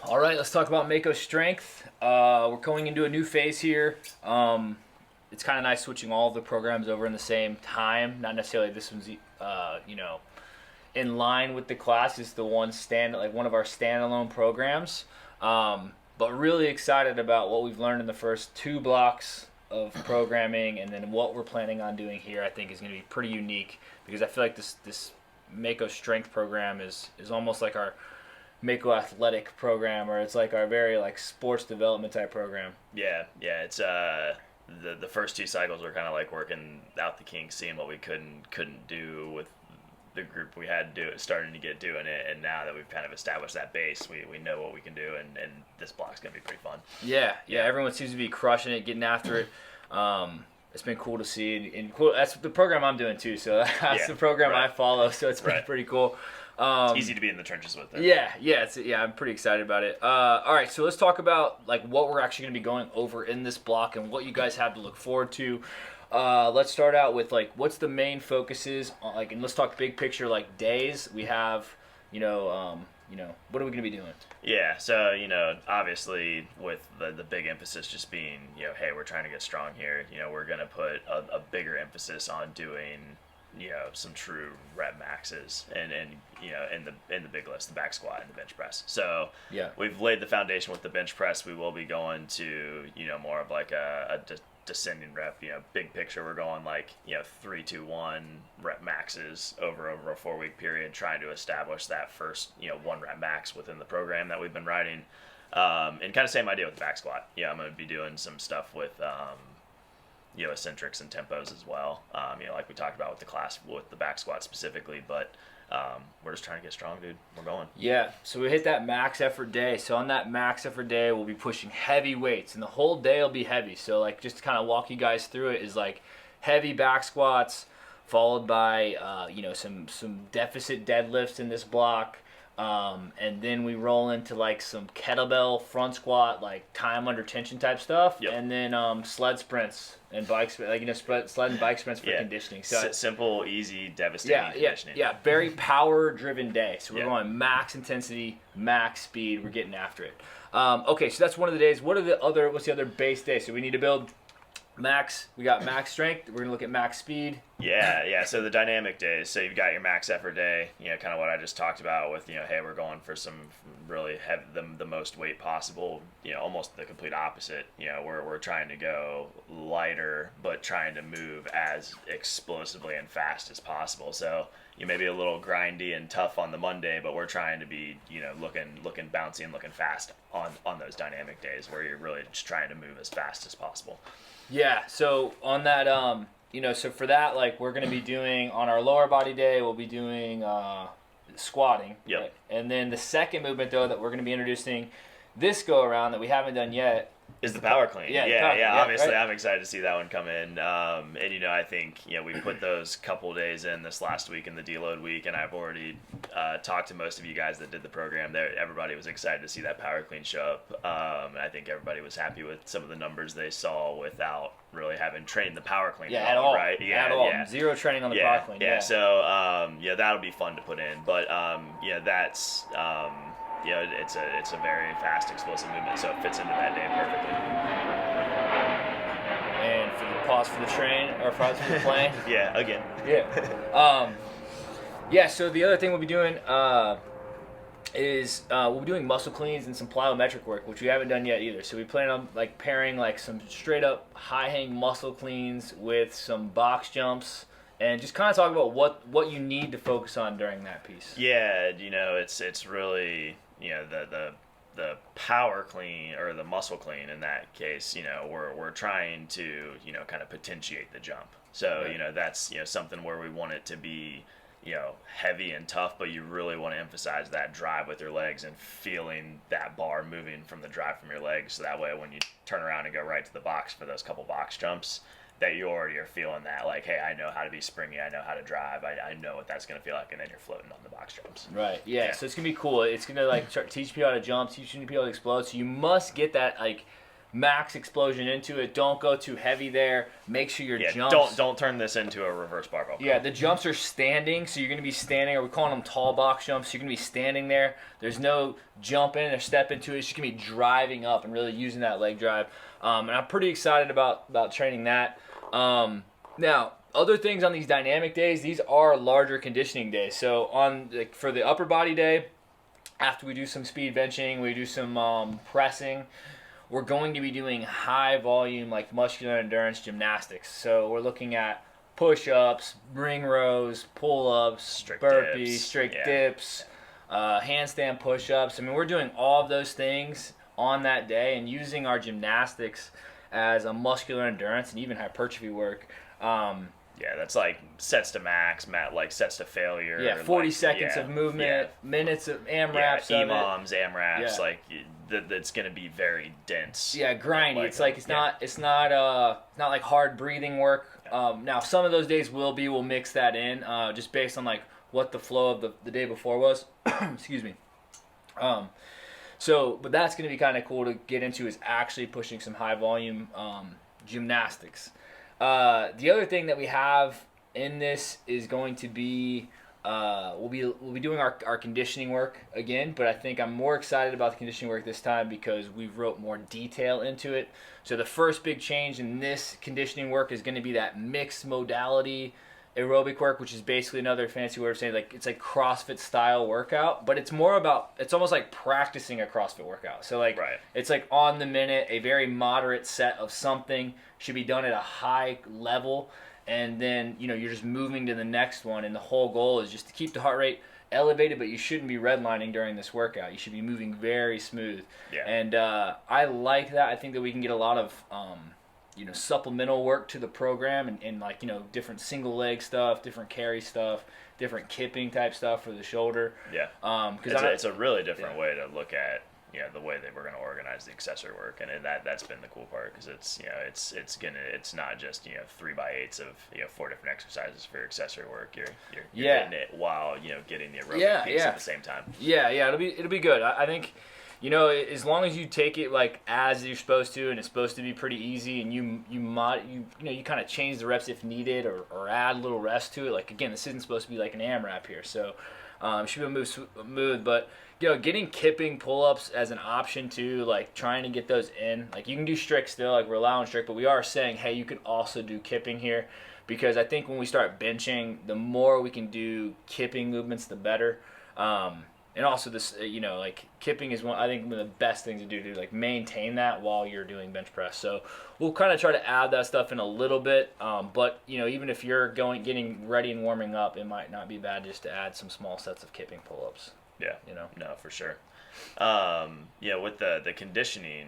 All right, let's talk about Mako strength. We're going into a new phase here. It's kind of nice switching all of the programs over in the same time. Not necessarily this one's, in line with the class. It's the one one of our standalone programs. But really excited about what we've learned in the first two blocks of programming, and then what we're planning on doing here. I think is going to be pretty unique because I feel like this Mako strength program is almost like our Mako athletic program, or it's like our very like sports development type program. Yeah, it's the first two cycles were kind of like working out the kinks, seeing what we couldn't do with the group we had starting to get doing it, and now that we've kind of established that base, we know what we can do, and this block's gonna be pretty fun. Yeah, everyone seems to be crushing it, getting after it. It's been cool to see, and cool. That's the program I'm doing too, so that's the program I follow. So it's been pretty cool. It's easy to be in the trenches with it. Yeah, I'm pretty excited about it. All right, so let's talk about like what we're actually going to be going over in this block and what you guys have to look forward to. Let's start out with like what's the main focuses on, like, and let's talk big picture like days. We have, what are we going to be doing? Yeah, so obviously with the big emphasis just being hey, we're trying to get strong here. We're going to put a bigger emphasis on doing some true rep maxes and in the big list, the back squat and the bench press. So we've laid the foundation with the bench press. We will be going to more of like a descending rep. Big picture, we're going like 3, 2, 1 rep maxes over a 4-week period, trying to establish that first 1 rep max within the program that we've been writing. And kind of same idea with the back squat. I'm going to be doing some stuff with eccentrics and tempos as well. Like we talked about with the class with the back squat specifically, but we're just trying to get strong, dude. We're going. Yeah, so we hit that max effort day. So on that max effort day, we'll be pushing heavy weights, and the whole day will be heavy. So like just to kind of walk you guys through it is like heavy back squats followed by some deficit deadlifts in this block. And then we roll into like some kettlebell front squat, like time under tension type stuff, and then sled sprints and bike sled and bike sprints for conditioning. So simple, easy, devastating conditioning. Yeah, very power driven day. So we're going max intensity, max speed. We're getting after it. Okay, so that's one of the days. What's the other base day? So we need to build max. We got max strength. We're gonna look at max speed. Yeah. So the dynamic days. So you've got your max effort day. Kind of what I just talked about with hey, we're going for some really heavy, the most weight possible. Almost the complete opposite. We're trying to go lighter, but trying to move as explosively and fast as possible. So you may be a little grindy and tough on the Monday, but we're trying to be looking bouncy and looking fast on those dynamic days where you're really just trying to move as fast as possible. Yeah, so on that, so for that, like, we're going to be doing, on our lower body day, we'll be doing squatting. Yep. Right? And then the second movement, though, that we're going to be introducing this go-around that we haven't done yet is the power clean. Yeah, obviously, right? I'm excited to see that one come in. And I think we put those couple days in this last week in the deload week, and I've already talked to most of you guys that did the program. Everybody was excited to see that power clean show up. And I think everybody was happy with some of the numbers they saw without really having trained the power clean at all. Right? At all. Zero training on the power clean. Yeah. So that'll be fun to put in. But that's. It's a very fast, explosive movement, so it fits into that day perfectly. And for the pause for the train, or pause for the plane. Again. So the other thing we'll be doing is we'll be doing muscle cleans and some plyometric work, which we haven't done yet either. So we plan on like pairing like some straight up high hang muscle cleans with some box jumps. And just kind of talk about what you need to focus on during that piece. Yeah, it's really the power clean or the muscle clean in that case. We're trying to kind of potentiate the jump. So that's something where we want it to be heavy and tough, but you really want to emphasize that drive with your legs and feeling that bar moving from the drive from your legs. So that way, when you turn around and go right to the box for those couple box jumps, that you already are feeling that, like, hey, I know how to be springy, I know how to drive, I know what that's going to feel like, and then you're floating on the box jumps. Right, so it's going to be cool. It's going to, like, start teach people how to jump, teach people how to explode, so you must get that, like, max explosion into it. Don't go too heavy there. Make sure your jumps. Don't turn this into a reverse barbell curl. Yeah, the jumps are standing, so you're going to be standing, or we're calling them tall box jumps. So you're going to be standing there. There's no jump in or step into it. It's just going to be driving up and really using that leg drive. And I'm pretty excited about training that. Now, other things on these dynamic days, these are larger conditioning days. So for the upper body day, after we do some speed benching, we do some pressing, we're going to be doing high volume, like muscular endurance gymnastics. So we're looking at push-ups, ring rows, pull-ups, burpees, strict dips, handstand push-ups. I mean, we're doing all of those things on that day and using our gymnastics as a muscular endurance and even hypertrophy work. Yeah, that's like sets to max, like sets to failure. Yeah, 40 seconds of movement, minutes of AMRAPs. Yeah, EMOMs, AMRAPs, like that's gonna be very dense. Yeah, grindy. It's not like hard breathing work. Now some of those days we'll mix that in, just based on like what the flow of the day before was. Excuse me. But that's gonna be kind of cool to get into, is actually pushing some high volume gymnastics. The other thing that we have in this is going to be we'll be doing our conditioning work again, but I think I'm more excited about the conditioning work this time because we've wrote more detail into it. So the first big change in this conditioning work is going to be that mixed modality aerobic work, which is basically another fancy word of saying like it's like CrossFit style workout, but it's almost like practicing a CrossFit workout. So like it's like on the minute, a very moderate set of something should be done at a high level, and then you're just moving to the next one, and the whole goal is just to keep the heart rate elevated, but you shouldn't be redlining during this workout. You should be moving very smooth. And I like that. I think that we can get a lot of supplemental work to the program, and like different single leg stuff, different carry stuff, different kipping type stuff for the shoulder. Because it's a really different way to look at the way that we're going to organize the accessory work, and that's been the cool part, because it's not just 3x8s of 4 different exercises for your accessory work. You're getting it while getting the aerobic piece at the same time. It'll be good. I think as long as you take it like as you're supposed to, and it's supposed to be pretty easy, and you kind of change the reps if needed, or add a little rest to it. Like again, this isn't supposed to be like an AMRAP here, so should be smooth. But getting kipping pull-ups as an option too, like trying to get those in. Like you can do strict still, like we're allowing strict, but we are saying, hey, you can also do kipping here, because I think when we start benching, the more we can do kipping movements, the better. And also this, like kipping is one of the best things to do, to like maintain that while you're doing bench press. So we'll kind of try to add that stuff in a little bit. But even if you're getting ready and warming up, it might not be bad just to add some small sets of kipping pull-ups. Yeah. No, for sure. With the conditioning,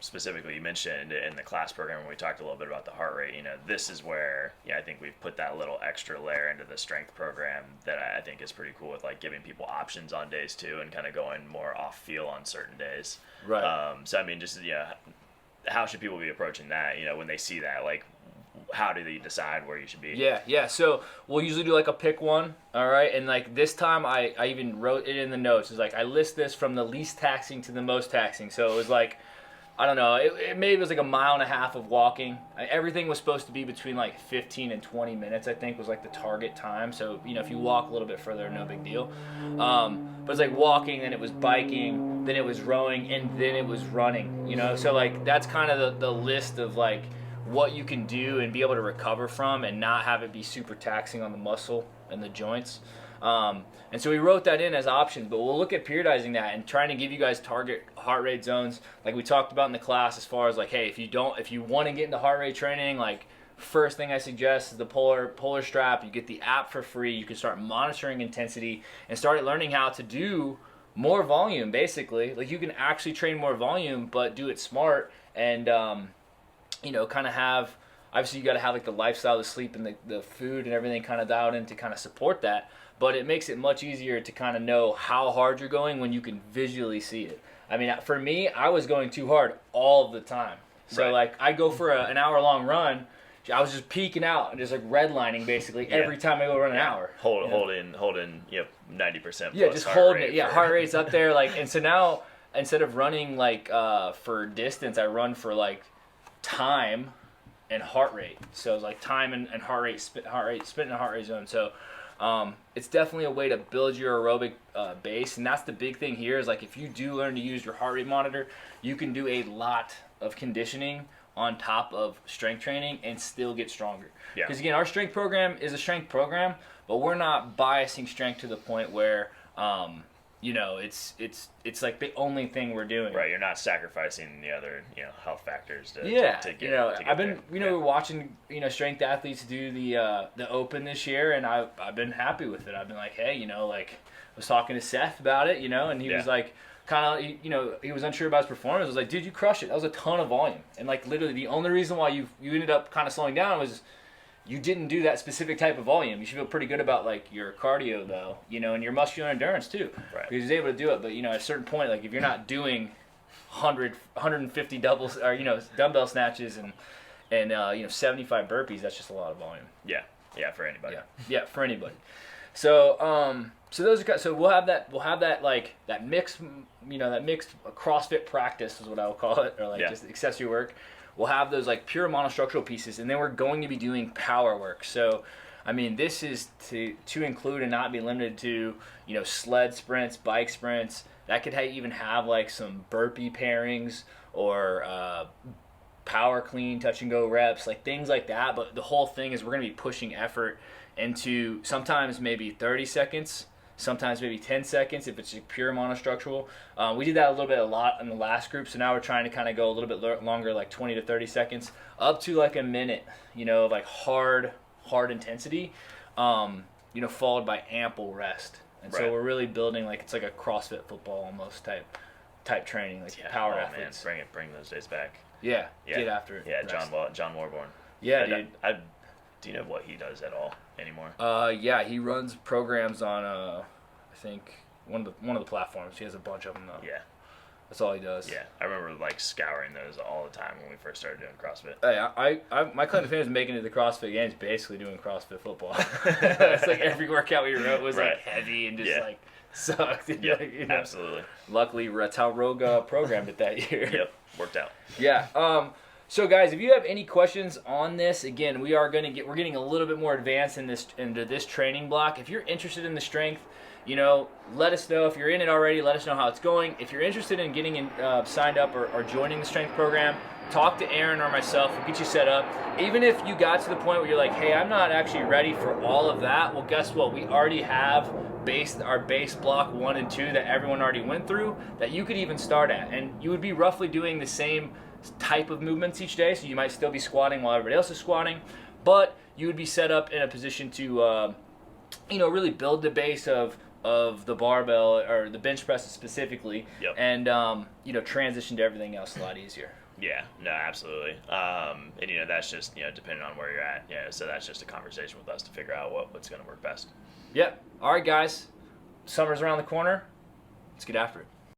specifically you mentioned in the class program when we talked a little bit about the heart rate, this is where, I think we've put that little extra layer into the strength program that I think is pretty cool, with like giving people options on days too, and kind of going more off feel on certain days. Right. So I mean, just, how should people be approaching that, when they see that, like, how do they decide where you should be? Yeah. So we'll usually do like a pick one, all right? And like this time I even wrote it in the notes. It's like I list this from the least taxing to the most taxing. So it was like, I don't know, maybe it was like a mile and a half of walking. Everything was supposed to be between like 15 and 20 minutes, I think, was like the target time. So, if you walk a little bit further, no big deal. But it's like walking, then it was biking, then it was rowing, and then it was running, So like that's kind of the list of like what you can do and be able to recover from, and not have it be super taxing on the muscle and the joints. And so we wrote that in as options, but we'll look at periodizing that and trying to give you guys target heart rate zones like we talked about in the class, as far as like, hey, if you want to get into heart rate training, like first thing I suggest is the polar strap. You get the app for free. You can start monitoring intensity and start learning how to do more volume, basically. Like you can actually train more volume, but do it smart, and kind of have, obviously you got to have like the lifestyle, the sleep, and the food and everything kind of dialed in to kind of support that. But it makes it much easier to kind of know how hard you're going when you can visually see it. I mean, for me, I was going too hard all the time. So like I go for an hour-long run, I was just peaking out and just like redlining basically every time I go run an hour. Holding 90%. Yeah, just holding it. Yeah, heart rate's up there. Like, and so now instead of running like for distance, I run for like time and heart rate. So it's like time and heart rate, spin and heart rate zone. So it's definitely a way to build your aerobic base, and that's the big thing here. Is like if you do learn to use your heart rate monitor, you can do a lot of conditioning on top of strength training and still get stronger. Yeah. Because again, our strength program is a strength program, but we're not biasing strength to the point where you know, it's like the only thing we're doing. Right, you're not sacrificing the other, you know, health factors to yeah, to get, you know, to get I've been, there. you know, watching, you know, strength athletes do the Open this year, and I've been happy with it. I've been like, hey, you know, like I was talking to Seth about it, you know, and he was like, kind of, you know, he was unsure about his performance. I was like, dude, you crushed it. That was a ton of volume, and like literally the only reason why you ended up kind of slowing down was you didn't do that specific type of volume. You should feel pretty good about like your cardio though, you know, and your muscular endurance too. Right. Because he's able to do it. But you know, at a certain point, like if you're not doing 150 doubles or, you know, dumbbell snatches and you know, 75 burpees, that's just a lot of volume. Yeah, yeah, for anybody. Yeah, for anybody. So so those are, so we'll have that like that mixed, you know, that mixed CrossFit practice is what I will call it, or like just accessory work. We'll have those like pure monostructural pieces, and then we're going to be doing power work. So, I mean, this is to include and not be limited to, you know, sled sprints, bike sprints. That could even have like some burpee pairings or power clean, touch and go reps, like things like that. But the whole thing is we're going to be pushing effort into sometimes maybe 30 seconds, sometimes maybe 10 seconds if it's pure monostructural. We did that a lot in the last group, so now we're trying to kind of go a little bit longer, like 20 to 30 seconds, up to like a minute, you know, of like hard intensity, you know, followed by ample rest. And so we're really building like, it's like a CrossFit football almost type training, like power athletes. Man, bring those days back. Yeah, get after it. Yeah, John Warborn. Yeah, dude. Do you know what he does at all anymore? Yeah, he runs programs on I think one of the platforms. He has a bunch of them though. Yeah, that's all he does. Yeah, I remember like scouring those all the time when we first started doing CrossFit. Hey, my claim to fame is making it to the CrossFit Games, basically doing CrossFit football. It's like every workout we wrote was like heavy and just like sucked. Yeah, like, you know. Absolutely. Luckily, that's how Roga programmed it that year. Yep, worked out. Yeah. So guys, if you have any questions on this, again, we're getting a little bit more advanced into this training block. If you're interested in the strength, you know, let us know. If you're in it already, let us know how it's going. If you're interested in getting signed up or joining the strength program, talk to Aaron or myself. We'll get you set up. Even if you got to the point where you're like, hey, I'm not actually ready for all of that, well, guess what? We already have our base block 1 and 2 that everyone already went through that you could even start at. And you would be roughly doing the same type of movements each day, so you might still be squatting while everybody else is squatting, but you would be set up in a position to you know, really build the base of the barbell or the bench presses specifically, and you know, transition to everything else a lot easier. Yeah, no, absolutely. And you know, that's just, you know, depending on where you're at. Yeah, so that's just a conversation with us to figure out what's going to work best. Yep. All right, guys. Summer's around the corner. Let's get after it.